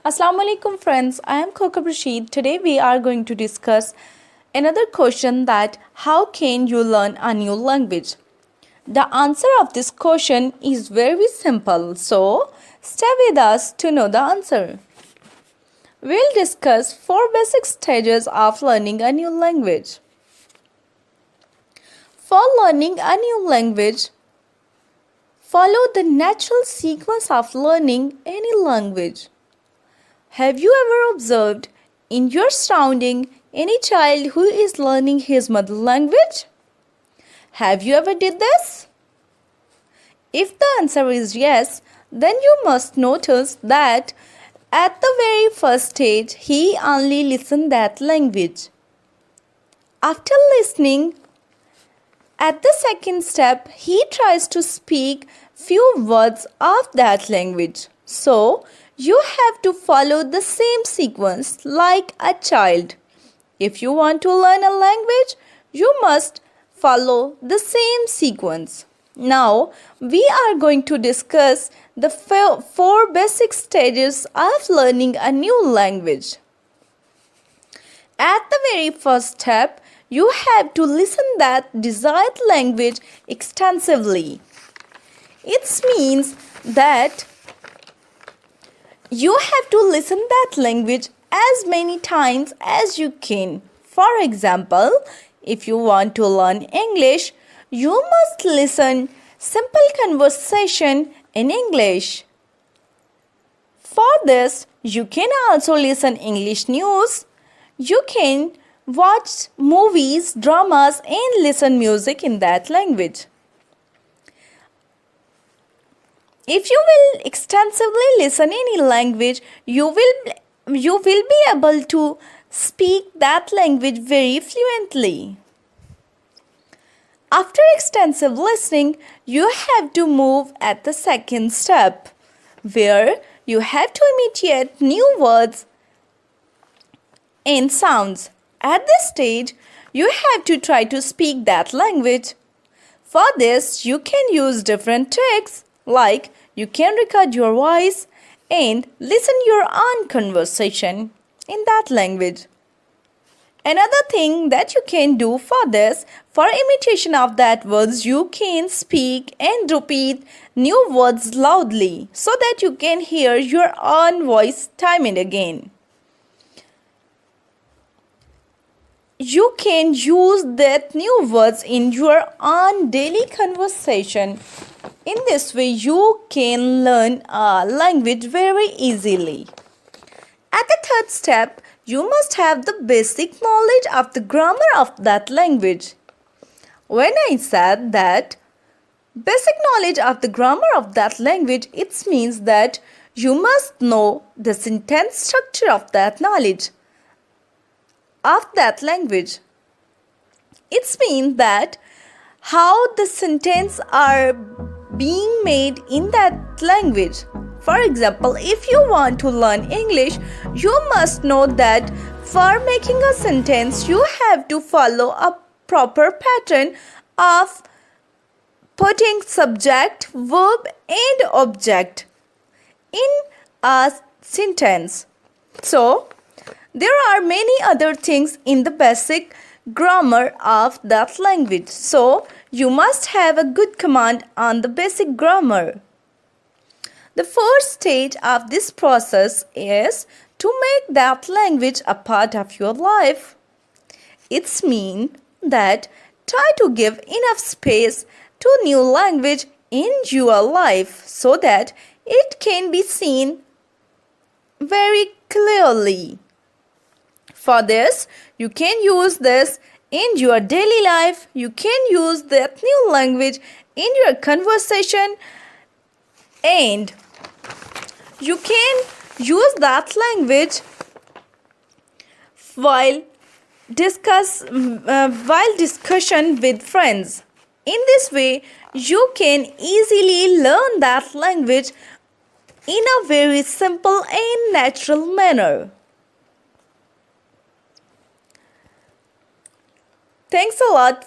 Assalamu alaikum friends, I am Kokab Rashid. Today we are going to discuss another question that how can you learn a new language? The answer of this question is very simple, so stay with us to know the answer. We'll discuss 4 basic stages of learning a new language. For learning a new language, follow the natural sequence of learning any language. Have you ever observed in your surrounding any child who is learning his mother language? Have you ever did this? If the answer is yes, then you must notice that at the very first stage he only listened that language. After listening, at the second step he tries to speak few words of that language. So, you have to follow the same sequence like a child. If you want to learn a language, you must follow the same sequence. Now, we are going to discuss the 4 basic stages of learning a new language. At the very first step, you have to listen that desired language extensively. It means that you have to listen that language as many times as you can. For example, if you want to learn English, you must listen simple conversation in English. For this, you can also listen English news. You can watch movies, dramas and listen music in that language. If you will extensively listen any language, you will be able to speak that language very fluently. After extensive listening, you have to move at the second step, where you have to imitate new words and sounds. At this stage, you have to try to speak that language. For this, you can use different tricks like you can record your voice and listen your own conversation in that language. Another thing that you can do for this, for imitation of that words, you can speak and repeat new words loudly so that you can hear your own voice time and again. You can use that new words in your own daily conversation. In this way, you can learn a language very easily. At the third step, you must have the basic knowledge of the grammar of that language. When I said that basic knowledge of the grammar of that language, it means that you must know the sentence structure of that knowledge of that language. It means that how the sentences are being made in that language. For example, if you want to learn English, you must know that for making a sentence, you have to follow a proper pattern of putting subject, verb and object in a sentence. So, there are many other things in the basic grammar of that language. So, you must have a good command on the basic grammar. The first stage of this process is to make that language a part of your life. It means that try to give enough space to new language in your life so that it can be seen very clearly. For this, you can use this in your daily life. You can use that new language in your conversation and you can use that language while discussion with friends. In this way, you can easily learn that language in a very simple and natural manner. Thanks a lot.